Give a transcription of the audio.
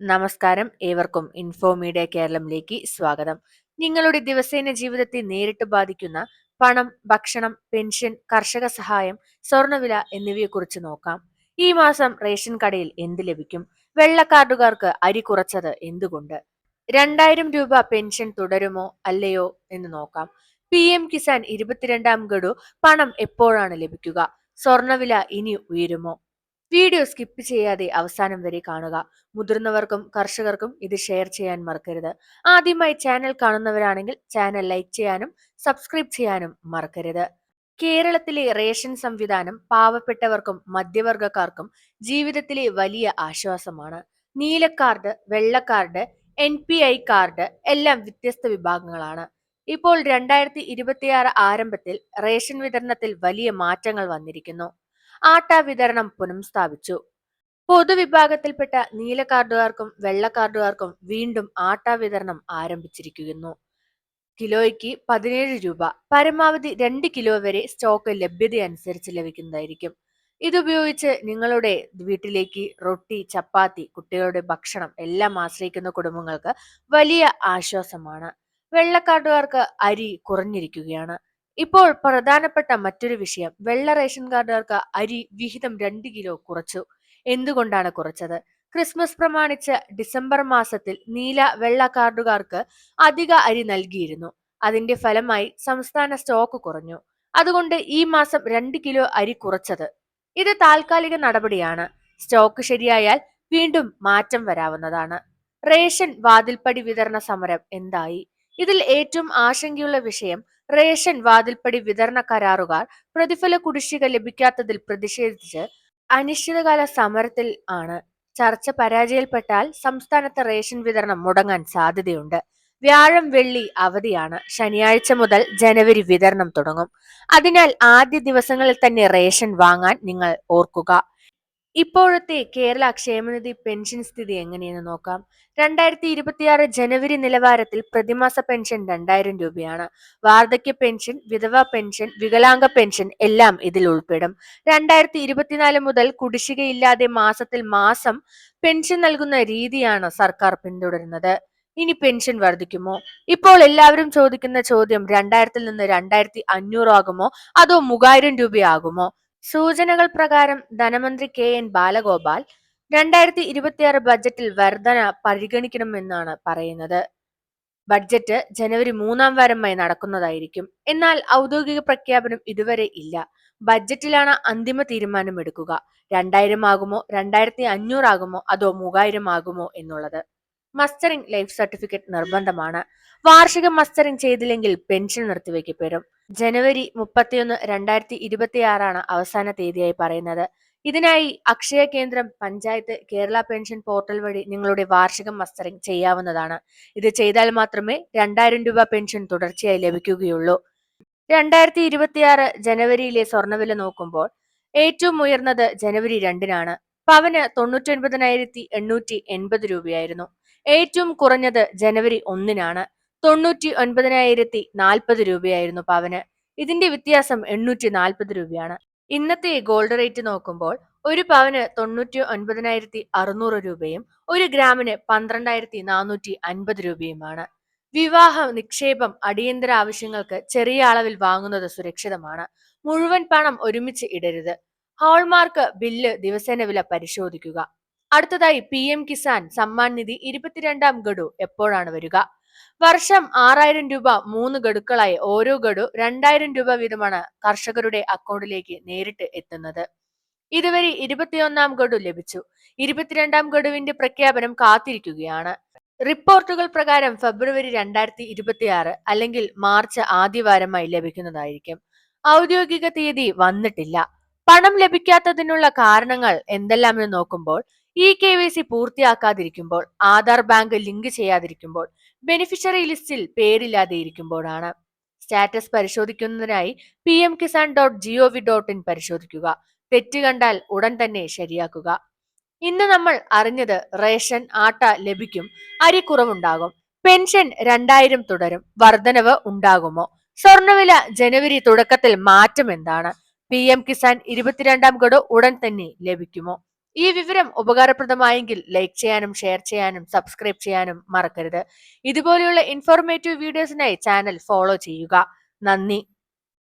നമസ്കാരം, ഏവർക്കും info media കേരളത്തിലേക്ക് സ്വാഗതം. നിങ്ങളുടെ ദിവസേന ജീവിതത്തെ നേരിട്ട് ബാധിക്കുന്ന പണം, ഭക്ഷണം, പെൻഷൻ, കർഷക സഹായം, സ്വർണ്ണവില എന്നിവയെക്കുറിച്ച് നോക്കാം. ഈ മാസം റേഷൻ കടയിൽ എന്ത് ലഭിക്കും? വെള്ളക്കാർഡുകാർക്ക് അരി കുറച്ചത് എന്തുകൊണ്ട്? 2000 രൂപ പെൻഷൻ തുടരുമോ അല്ലയോ എന്ന് നോക്കാം. PM കിസാൻ 22ാം ഗഡു പണം എപ്പോഴാണ് ലഭിക്കുക? സ്വർണ്ണവില ഇനി ഉയരുമോ? വീഡിയോ സ്കിപ്പ് ചെയ്യാതെ അവസാനം വരെ കാണുക. മുതിർന്നവർക്കും കർഷകർക്കും ഇത് ഷെയർ ചെയ്യാൻ മറക്കരുത്. ആദ്യമായി ചാനൽ കാണുന്നവരാണെങ്കിൽ ചാനൽ ലൈക്ക് ചെയ്യാനും സബ്സ്ക്രൈബ് ചെയ്യാനും മറക്കരുത്. കേരളത്തിലെ റേഷൻ സംവിധാനം പാവപ്പെട്ടവർക്കും മധ്യവർഗക്കാർക്കും ജീവിതത്തിലെ വലിയ ആശ്വാസമാണ്. നീലക്കാർഡ്, വെള്ളക്കാർഡ്, NPI കാർഡ് എല്ലാം വ്യത്യസ്ത വിഭാഗങ്ങളാണ്. ഇപ്പോൾ 2026 ആരംഭത്തിൽ റേഷൻ വിതരണത്തിൽ വലിയ മാറ്റങ്ങൾ വന്നിരിക്കുന്നു. ആട്ട വിതരണം പുനഃസ്ഥാപിച്ചു. പൊതുവിഭാഗത്തിൽപ്പെട്ട നീല കാർഡുകാർക്കും വെള്ള കാർഡുകാർക്കും വീണ്ടും ആട്ട വിതരണം ആരംഭിച്ചിരിക്കുന്നു. കിലോയ്ക്ക് 17 രൂപ, പരമാവധി 2 കിലോ വരെ സ്റ്റോക്ക് ലഭ്യതയനുസരിച്ച് ലഭിക്കുന്നതായിരിക്കും. ഇതുപയോഗിച്ച് നിങ്ങളുടെ വീട്ടിലേക്ക് റൊട്ടി, ചപ്പാത്തി, കുട്ടികളുടെ ഭക്ഷണം എല്ലാം ആശ്രയിക്കുന്ന കുടുംബങ്ങൾക്ക് വലിയ ആശ്വാസമാണ്. വെള്ളക്കാർഡുകാർക്ക് അരി കുറഞ്ഞിരിക്കുകയാണ്. ഇപ്പോൾ പ്രധാനപ്പെട്ട മറ്റൊരു വിഷയം, വെള്ള റേഷൻ കാർഡുകാർക്ക് അരി വിഹിതം 2 കിലോ കുറച്ചു. എന്തുകൊണ്ടാണ് കുറച്ചത്? ക്രിസ്മസ് പ്രമാണിച്ച് ഡിസംബർ മാസത്തിൽ നീല, വെള്ള കാർഡുകാർക്ക് അധിക അരി നൽകിയിരുന്നു. അതിന്റെ ഫലമായി സംസ്ഥാന സ്റ്റോക്ക് കുറഞ്ഞു. അതുകൊണ്ട് ഈ മാസം 2 കിലോ അരി കുറച്ചത്. ഇത് താൽക്കാലിക നടപടിയാണ്. സ്റ്റോക്ക് ശരിയായാൽ വീണ്ടും മാറ്റം വരാവുന്നതാണ്. റേഷൻ വാതിൽപ്പടി വിതരണ സമരം എന്തായി? ഇതിൽ ഏറ്റവും ആശങ്കയുള്ള വിഷയം, റേഷൻ വാതിൽപ്പടി വിതരണ കരാറുകാർ പ്രതിഫല കുടിശ്ശിക ലഭിക്കാത്തതിൽ പ്രതിഷേധിച്ച് അനിശ്ചിതകാല സമരത്തിൽ ആണ്. ചർച്ച പരാജയപ്പെട്ടാൽ സംസ്ഥാനത്ത് റേഷൻ വിതരണം മുടങ്ങാൻ സാധ്യതയുണ്ട്. വ്യാഴം, വെള്ളി അവധിയാണ്. ശനിയാഴ്ച മുതൽ ജനുവരി വിതരണം തുടങ്ങും. അതിനാൽ ആദ്യ ദിവസങ്ങളിൽ തന്നെ റേഷൻ വാങ്ങാൻ നിങ്ങൾ ഓർക്കുക. ഇപ്പോഴത്തെ കേരള ക്ഷേമനിധി പെൻഷൻ സ്ഥിതി എങ്ങനെയെന്ന് നോക്കാം. 2026 ജനുവരി നിലവാരത്തിൽ പ്രതിമാസ പെൻഷൻ 2000 രൂപയാണ്. വാർദ്ധക്യ പെൻഷൻ, വിധവ പെൻഷൻ, വികലാംഗ പെൻഷൻ എല്ലാം ഇതിൽ ഉൾപ്പെടും. 2024 മുതൽ കുടിശ്ശികയില്ലാതെ മാസത്തിൽ മാസം പെൻഷൻ നൽകുന്ന രീതിയാണ് സർക്കാർ പിന്തുടരുന്നത്. ഇനി പെൻഷൻ വർദ്ധിക്കുമോ? ഇപ്പോൾ എല്ലാവരും ചോദിക്കുന്ന ചോദ്യം, 2000-ൽ നിന്ന് 2500 ആകുമോ അതോ 3000 രൂപയാകുമോ? സൂചനകൾ പ്രകാരം ധനമന്ത്രി KN ബാലഗോപാൽ 2026 ബജറ്റിൽ വർധന പരിഗണിക്കണമെന്നാണ് പറയുന്നത്. ബഡ്ജറ്റ് ജനുവരി 3-ാം വാരമായി നടക്കുന്നതായിരിക്കും. എന്നാൽ ഔദ്യോഗിക പ്രഖ്യാപനം ഇതുവരെ ഇല്ല. ബഡ്ജറ്റിലാണ് അന്തിമ തീരുമാനം എടുക്കുക. 2000 ആകുമോ, 2500 ആകുമോ അതോ 3000 ആകുമോ എന്നുള്ളത്. മസ്റ്ററിംഗ് ലൈഫ് സർട്ടിഫിക്കറ്റ് നിർബന്ധമാണ്. വാർഷിക മസ്റ്ററിംഗ് ചെയ്തില്ലെങ്കിൽ പെൻഷൻ നിർത്തിവെക്കപ്പെടും. ജനുവരി 31, 2026 അവസാന തീയതിയായി പറയുന്നത്. ഇതിനായി അക്ഷയ കേന്ദ്രം, പഞ്ചായത്ത്, കേരള പെൻഷൻ പോർട്ടൽ വഴി നിങ്ങളുടെ വാർഷിക മസ്റ്ററിംഗ് ചെയ്യാവുന്നതാണ്. ഇത് ചെയ്താൽ മാത്രമേ 2000 രൂപ പെൻഷൻ തുടർച്ചയായി ലഭിക്കുകയുള്ളൂ. 2026 ജനുവരിയിലെ സ്വർണ്ണവില നോക്കുമ്പോൾ ഏറ്റവും ഉയർന്നത് ജനുവരി 2-നാണ്. പവന് 99,880 രൂപയായിരുന്നു. ഏറ്റവും കുറഞ്ഞത് ജനുവരി 1-നാണ്. 99,040 രൂപയായിരുന്നു പവന്. ഇതിന്റെ വ്യത്യാസം 840 രൂപയാണ്. ഇന്നത്തെ ഗോൾഡ് റേറ്റ് നോക്കുമ്പോൾ ഒരു പവന് 99,600 രൂപയും 1 ഗ്രാമിന് 12,450 രൂപയുമാണ്. വിവാഹ നിക്ഷേപം, അടിയന്തര ആവശ്യങ്ങൾക്ക് ചെറിയ അളവിൽ വാങ്ങുന്നത് സുരക്ഷിതമാണ്. മുഴുവൻ പണം ഒരുമിച്ച് ഇടരുത്. ഹോൾമാർക്ക് ബില്ല് ദിവസേന വില പരിശോധിക്കുക. അടുത്തതായി PM കിസാൻ സമ്മാൻ നിധി 22ാം ഗഡു എപ്പോഴാണ് വരിക? വർഷം 6000 രൂപ 3 ഗഡുക്കളായി ഓരോ ഗഡു 2000 രൂപ വീതമാണ് കർഷകരുടെ അക്കൗണ്ടിലേക്ക് നേരിട്ട് എത്തുന്നത്. ഇതുവരെ 21ാം ഗഡു ലഭിച്ചു. 22ാം ഗഡുവിന്റെ പ്രഖ്യാപനം കാത്തിരിക്കുകയാണ്. റിപ്പോർട്ടുകൾ പ്രകാരം ഫെബ്രുവരി 2026 അല്ലെങ്കിൽ മാർച്ച് ആദ്യവാരമായി ലഭിക്കുന്നതായിരിക്കും. ഔദ്യോഗിക തീയതി വന്നിട്ടില്ല. പണം ലഭിക്കാത്തതിനുള്ള കാരണങ്ങൾ എന്തെല്ലാമെന്ന് നോക്കുമ്പോൾ, KYC പൂർത്തിയാക്കാതിരിക്കുമ്പോൾ, ആധാർ ബാങ്ക് ലിങ്ക് ചെയ്യാതിരിക്കുമ്പോൾ, ബെനിഫിഷ്യറി ലിസ്റ്റിൽ പേരില്ലാതെ ഇരിക്കുമ്പോഴാണ്. സ്റ്റാറ്റസ് പരിശോധിക്കുന്നതിനായി pmkisan.gov.in പരിശോധിക്കുക. തെറ്റ് കണ്ടാൽ ഉടൻ തന്നെ ശരിയാക്കുക. ഇന്ന് നമ്മൾ അറിഞ്ഞത്, റേഷൻ ആട്ട ലഭിക്കും, അരി കുറവുണ്ടാകും, പെൻഷൻ 2000 തുടരും, വർധനവ് ഉണ്ടാകുമോ? സ്വർണ്ണവില ജനുവരി തുടക്കത്തിൽ മാറ്റം എന്താണ്? PM കിസാൻ 22ാം ഗഡു ഉടൻ തന്നെ ലഭിക്കുമോ? ഈ വിവരം ഉപകാരപ്രദമായെങ്കിൽ ലൈക്ക് ചെയ്യാനും ഷെയർ ചെയ്യാനും സബ്സ്ക്രൈബ് ചെയ്യാനും മറക്കരുത്. ഇതുപോലെയുള്ള ഇൻഫോർമേറ്റീവ് വീഡിയോസിനായി ചാനൽ ഫോളോ ചെയ്യുക. നന്ദി.